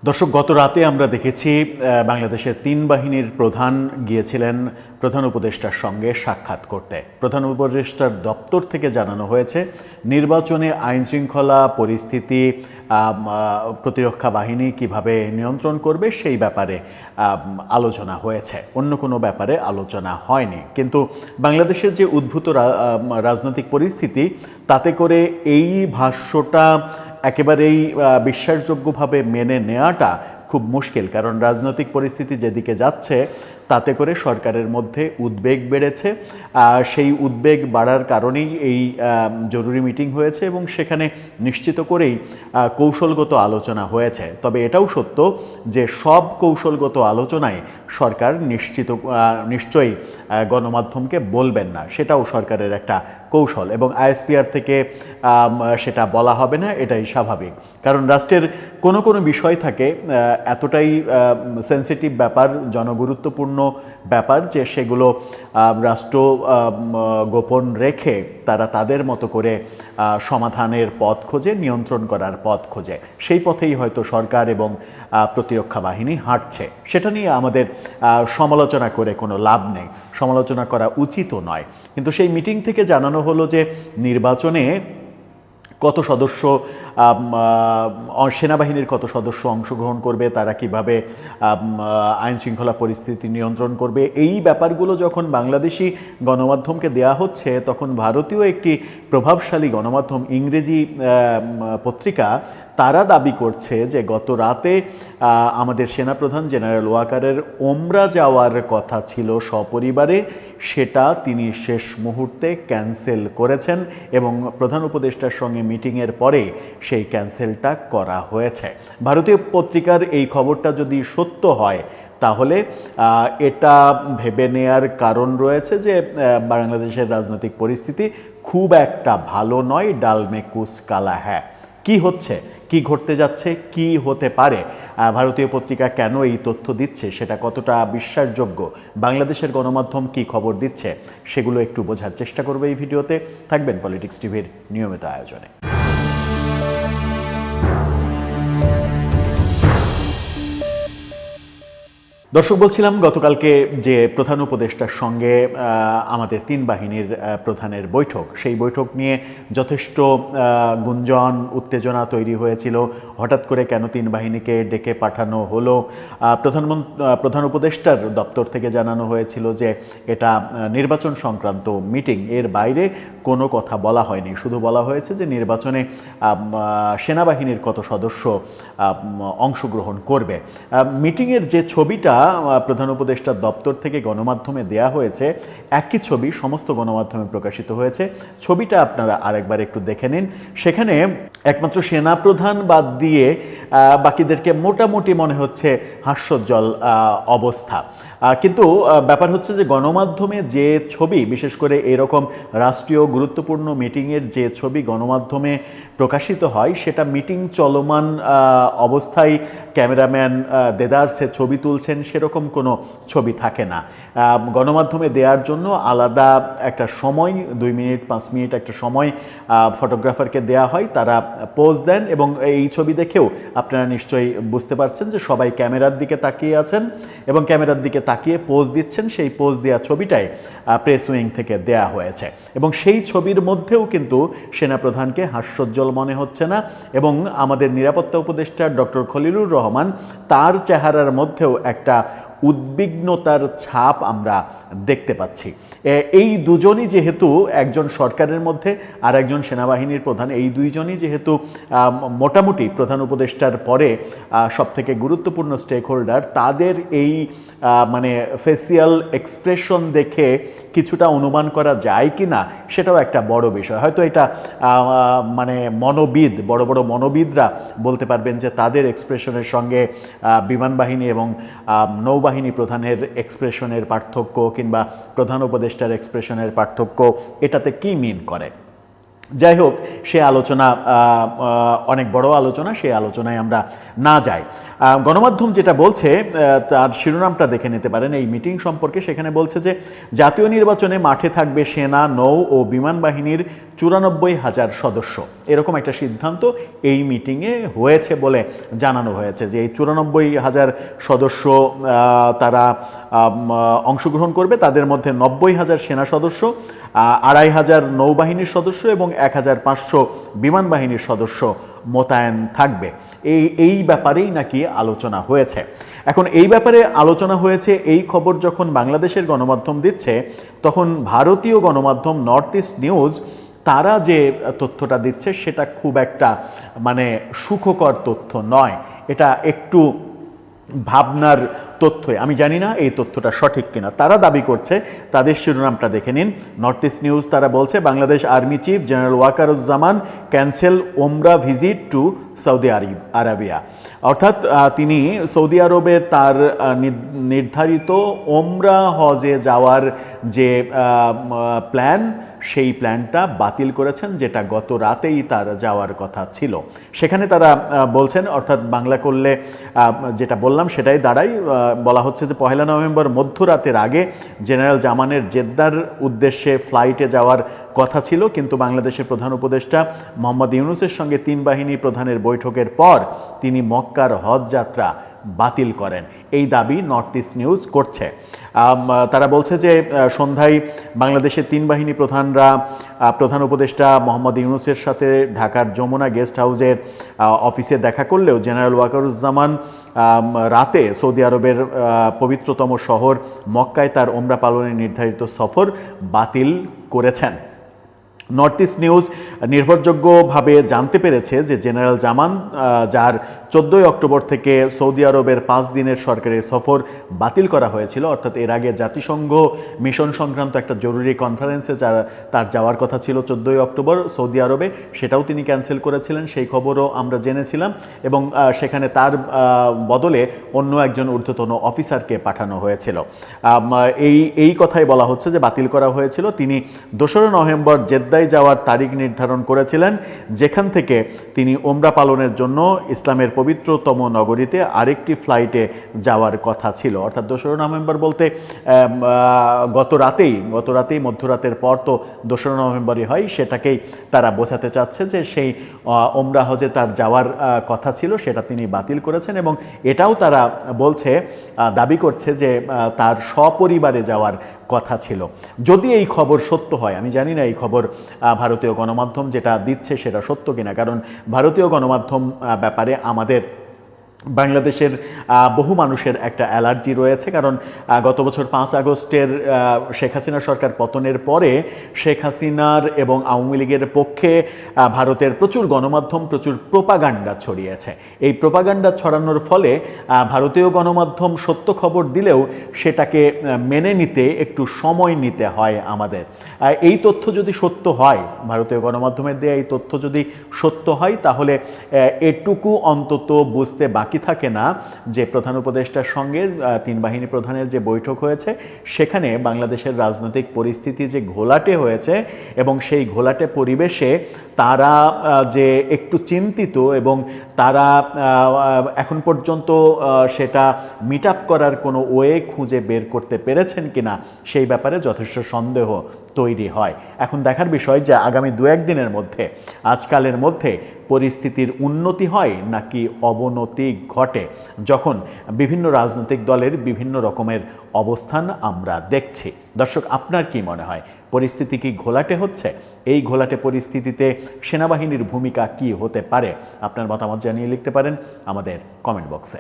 দর্শক, গত রাতে আমরা দেখেছি বাংলাদেশের তিন বাহিনীর প্রধান গিয়েছিলেন প্রধান উপদেষ্টার সঙ্গে সাক্ষাৎ করতে। প্রধান উপদেষ্টার দপ্তর থেকে জানানো হয়েছে নির্বাচনে আইনশৃঙ্খলা পরিস্থিতি, প্রতিরক্ষা বাহিনী কিভাবে নিয়ন্ত্রণ করবে সেই ব্যাপারে আলোচনা হয়েছে, অন্য কোনো ব্যাপারে আলোচনা হয়নি। কিন্তু বাংলাদেশের যে উদ্ভূত রাজনৈতিক পরিস্থিতি, তাতে করে এই ভাষ্যটা একেবারেই বিশ্বাসযোগ্যভাবে মেনে নেওয়াটা খুব মুশকিল। কারণ রাজনৈতিক পরিস্থিতি যেদিকে যাচ্ছে তাতে করে সরকারের মধ্যে উদ্বেগ বেড়েছে। সেই উদ্বেগ বাড়ার কারণেই এই জরুরি মিটিং হয়েছে এবং সেখানে নিশ্চিত করেই কৌশলগত আলোচনা হয়েছে। তবে এটাও সত্য যে সব কৌশলগত আলোচনায় সরকার নিশ্চয়ই গণমাধ্যমকে বলবেন না, সেটাও সরকারের একটা কৌশল এবং আইএসপিআর থেকে সেটা বলা হবে না, এটাই স্বাভাবিক। কারণ রাষ্ট্রের কোনো কোনো বিষয় থাকে এতটাই সেন্সিটিভ ব্যাপার, জনগুরুত্বপূর্ণ ব্যাপার, যে সেগুলো রাষ্ট্র গোপন রেখে তারা তাদের মতো করে সমাধানের পথ খোঁজে, নিয়ন্ত্রণ করার পথ খোঁজে। সেই পথেই হয়তো সরকার এবং প্রতিরক্ষা বাহিনী হাঁটছে। সেটা নিয়ে আমাদের সমালোচনা করে কোনো লাভ নেই, সমালোচনা করা উচিতও নয়। কিন্তু সেই মিটিং থেকে জানানো হলো যে নির্বাচনে কত সদস্য, সেনাবাহিনীর কত সদস্য অংশগ্রহণ করবে, তারা কিভাবে আইনশৃঙ্খলা পরিস্থিতি নিয়ন্ত্রণ করবে, এই ব্যাপারগুলো যখন বাংলাদেশি গণমাধ্যমকে দেয়া হচ্ছে, তখন ভারতীয় একটি প্রভাবশালী গণমাধ্যম, ইংরেজি পত্রিকা, তারা দাবি করছে যে গত রাতে আমাদের সেনাপ্রধান জেনারেল ওয়াকারের ওমরা যাওয়ার কথা ছিল সপরিবারে, সেটা তিনি শেষ মুহূর্তে ক্যান্সেল করেছেন এবং প্রধান উপদেষ্টার সঙ্গে মিটিংয়ের পরে সেই ক্যান্সেলটা করা হয়েছে। ভারতীয় পত্রিকার এই খবরটা যদি সত্য হয় তাহলে এটা ভেবে নেয়ার কারণ রয়েছে যে বাংলাদেশের রাজনৈতিক পরিস্থিতি খুব একটা ভালো নয়। ডাল মে কুছ কালা হ্যায়। কি হচ্ছে, কি ঘটতে যাচ্ছে, কি হতে পারে, ভারতীয় পত্রিকা কেন এই তথ্য দিচ্ছে, সেটা কতটা বিশ্বাসযোগ্য, বাংলাদেশের গণমাধ্যম কি খবর দিচ্ছে, সেগুলো একটু বোঝার চেষ্টা করবে এই ভিডিওতে। থাকবেন পলিটিক্স টিভির নিয়মিত আয়োজনে। দর্শক, বলছিলাম গতকালকে যে প্রধান উপদেষ্টার সঙ্গে আমাদের তিন বাহিনীর প্রধানের বৈঠক, সেই বৈঠক নিয়ে যথেষ্ট গুঞ্জন, উত্তেজনা তৈরি হয়েছিল। হঠাৎ করে কেন তিন বাহিনীকে ডেকে পাঠানো হলো? প্রধান উপদেষ্টার দপ্তর থেকে জানানো হয়েছিল যে এটা নির্বাচন সংক্রান্ত মিটিং, এর বাইরে কোনো কথা বলা হয়নি। শুধু বলা হয়েছে যে নির্বাচনে সেনাবাহিনীর কত সদস্য অংশগ্রহণ করবে। মিটিংয়ের যে ছবিটা প্রধান উপদেষ্টার দপ্তর থেকে গণমাধ্যমে দেয়া হয়েছে, একই ছবি সমস্ত গণমাধ্যমে প্রকাশিত হয়েছে। ছবিটা আপনারা আরেকবার একটু দেখে নিন। সেখানে একমাত্র সেনাপ্রধান বাদ দিয়ে বাকিদেরকে মোটামুটি মনে হচ্ছে হাস্যোজ্জ্বল অবস্থা। কিন্তু ব্যাপার হচ্ছে যে গণমাধ্যমে যে ছবি, বিশেষ করে এরকম রাষ্ট্রীয় গুরুত্বপূর্ণ মিটিংয়ের যে ছবি গণমাধ্যমে প্রকাশিত হয়, সেটা মিটিং চলমান অবস্থায় ক্যামেরাম্যান দেদারসে ছবি তুলছেন সেরকম কোনো ছবি থাকে না। গণমাধ্যমে দেওয়ার জন্য আলাদা একটা সময়, 2 মিনিট 5 মিনিট একটা সময় ফটোগ্রাফারকে দেয়া হয়, তারা পোজ দেন এবং এই ছবি দেখেও আপনারা নিশ্চয়ই বুঝতে পারছেন যে সবাই ক্যামেরার দিকে তাকিয়ে আছেন এবং ক্যামেরার দিকে তাকিয়ে পোজ দিচ্ছেন। সেই পোজ দেওয়া ছবিটাই প্রেস উইং থেকে দেয়া হয়েছে এবং সেই ছবির মধ্যেও কিন্তু সেনাপ্রধানকে হাস্যোজ্জ্বল মনে হচ্ছে না এবং আমাদের নিরাপত্তা উপদেষ্টা ডক্টর খলিলুর রহমান, তার চেহারার মধ্যেও একটা উদ্বিগ্নতার ছাপ আমরা দেখতে পাচ্ছি। এই দুজনই যেহেতু, একজন সরকারের মধ্যে আর একজন সেনাবাহিনীর প্রধান, এই দুইজনই যেহেতু মোটামুটি প্রধান উপদেষ্টার পরে সবথেকে গুরুত্বপূর্ণ স্টেক হোল্ডার, তাদের এই মানে ফেসিয়াল এক্সপ্রেশন দেখে কিছুটা অনুমান করা যায় কি না, সেটাও একটা বড় বিষয়। হয়তো এটা মানে বড় বড় মনোবিদরা বলতে পারবেন যে তাদের এক্সপ্রেশনের সঙ্গে বিমান বাহিনী এবং নৌবাহিনী প্রধানের এক্সপ্রেশনের পার্থক্য কিংবা প্রধান উপদেষ্টার এক্সপ্রেশনের পার্থক্য এটাতে কি মিন করে। যাই হোক, সে আলোচনা অনেক বড় আলোচনা, সেই আলোচনায় আমরা না যাই। গণমাধ্যম যেটা বলছে, তার শিরোনামটা দেখে নিতে পারেন এই মিটিং সম্পর্কে। সেখানে বলছে যে জাতীয় নির্বাচনে মাঠে থাকবে সেনা, নৌ ও বিমান বাহিনীর 94,000 সদস্য। এরকম একটা সিদ্ধান্ত এই মিটিংয়ে হয়েছে বলে জানানো হয়েছে যে এই 94,000 সদস্য তারা অংশগ্রহণ করবে। তাদের মধ্যে 90,000 সেনা সদস্য, 2,500 নৌবাহিনীর সদস্য এবং 1,500 বিমান বাহিনীর সদস্য মোতায়েন থাকবে। এই ব্যাপারেই নাকি আলোচনা হয়েছে। এখন এই ব্যাপারে আলোচনা হয়েছে এই খবর যখন বাংলাদেশের গণমাধ্যম দিচ্ছে, তখন ভারতীয় গণমাধ্যম নর্থ ইস্ট নিউজ তারা যে তথ্যটা দিচ্ছে সেটা খুব একটা মানে সুখকর তথ্য নয়। এটা একটু ভাবনার তথ্যই। আমি জানি না এই তথ্যটা সঠিক কিনা। তারা দাবি করছে, তাদের শিরোনামটা দেখে নিন, নর্থ ইস্ট নিউজ তারা বলছে Bangladesh army chief general Wakeruzzaman cancel ওমরা ভিজিট টু সৌদি আরবিয়া। অর্থাৎ তিনি সৌদি আরবের তার নির্ধারিত ওমরা হজে যাওয়ার যে প্ল্যান, সেই প্ল্যানটা বাতিল করেছেন, যেটা গত রাতেই তার যাওয়ার কথা ছিল। সেখানে তারা বলছেন, অর্থাৎ বাংলা করলে যেটা বললাম সেটাই দাঁড়ায়। বলা হচ্ছে যে 1 নভেম্বর মধ্যরাতের আগে জেনারেল জামানের জেদ্দার উদ্দেশ্যে ফ্লাইটে যাওয়ার কথা ছিল, কিন্তু বাংলাদেশের প্রধান উপদেষ্টা মোহাম্মদ ইউনূসের সঙ্গে 3 বাহিনী প্রধানের বৈঠকের পর তিনি মক্কার হজ যাত্রা বাতিল করেন। এই দাবি নর্থ ইস্ট নিউজ করছে। তারা বলছে যে সন্ধ্যায় বাংলাদেশের 3 বাহিনী প্রধানরা প্রধান উপদেষ্টা মোহাম্মদ ইউনূসের সাথে ঢাকার যমুনা গেস্ট হাউসের অফিসে দেখা করলেও জেনারেল ওয়াকারুজ্জামান রাতে সৌদি আরবের পবিত্রতম শহর মক্কায় তার ওমরা পালনের নির্ধারিত সফর বাতিল করেছেন। নর্থ ইস্ট নিউজ নির্ভরযোগ্যভাবে জানতে পেরেছে যে জেনারেল জামান, যার 14 অক্টোবর থেকে সৌদি আরবের 5 দিনের সরকারি সফর বাতিল করা হয়েছিল, অর্থাৎ এর আগে জাতিসংঘ মিশন সংক্রান্ত একটা জরুরি কনফারেন্সে তার যাওয়ার কথা ছিল 14 অক্টোবর সৌদি আরবে, সেটাও তিনি ক্যান্সেল করেছিলেন। সেই খবরও আমরা জেনেছিলাম এবং সেখানে তার বদলে অন্য একজন ঊর্ধ্বতন অফিসারকে পাঠানো হয়েছিল। এই কথাই বলা হচ্ছে যে বাতিল করা হয়েছিল। তিনি 2 নভেম্বর জেদ্দায় যাওয়ার তারিখ নির্ধারণ করেছিলেন, যেখান থেকে তিনি ওমরা পালনের জন্য ইসলামের পবিত্রতম নগরীতে আরেকটি ফ্লাইটে যাওয়ার কথা ছিল। অর্থাৎ 2 নভেম্বর বলতে গত রাতেই মধ্যরাতের পর তো 2 নভেম্বরই হয়, সেটাকেই তারা বোঝাতে চাচ্ছে যে সেই ওমরা হজে তার যাওয়ার কথা ছিল, সেটা তিনি বাতিল করেছেন। এবং এটাও তারা বলছে, দাবি করছে যে তার সপরিবারে যাওয়ার কথা ছিল। যদি এই খবর সত্য হয়, আমি জানি না এই খবর ভারতীয় গণমাধ্যম যেটা দিচ্ছে সেটা সত্য কিনা, কারণ ভারতীয় গণমাধ্যম ব্যাপারে আমাদের বাংলাদেশের বহু মানুষের একটা অ্যালার্জি রয়েছে। কারণ গত বছর 5 আগস্টের শেখ হাসিনা সরকার পতনের পরে শেখ হাসিনার এবং আওয়ামী লীগের পক্ষে ভারতের প্রচুর গণমাধ্যম প্রচুর প্রোপাগান্ডা ছড়িয়েছে। এই প্রোপাগান্ডা ছড়ানোর ফলে ভারতীয় গণমাধ্যম সত্য খবর দিলেও সেটাকে মেনে নিতে একটু সময় নিতে হয় আমাদের। এই তথ্য যদি সত্য হয়, ভারতীয় গণমাধ্যমের দেয়া এই তথ্য যদি সত্য হয়, তাহলে এটুকু অন্তত বুঝতে বাকি থাকে না যে প্রধান উপদেষ্টার সঙ্গে 3 বাহিনী প্রধানের যে বৈঠক হয়েছে, সেখানে বাংলাদেশের রাজনৈতিক পরিস্থিতি যে ঘোলাটে হয়েছে এবং সেই ঘোলাটে পরিবেশে তারা যে একটু চিন্তিত এবং তারা এখন পর্যন্ত সেটা মিট আপ করার কোনো ওয়ে খুঁজে বের করতে পেরেছেন কিনা, সেই ব্যাপারে যথেষ্ট সন্দেহ তৈরি হয়। এখন দেখার বিষয় যে আগামী 2-1 দিনের মধ্যে, আজকালের মধ্যে পরিস্থিতির উন্নতি হয় নাকি অবনতি ঘটে, যখন বিভিন্ন রাজনৈতিক দলের বিভিন্ন রকমের অবস্থান আমরা দেখছি। দর্শক, আপনার কি মনে হয়, পরিস্থিতি কি ঘোলাটে হচ্ছে? এই ঘোলাটে পরিস্থিতিতে সেনাবাহিনীর ভূমিকা কি হতে পারে? আপনার মতামত জানিয়ে লিখতে পারেন আমাদের কমেন্ট বক্সে।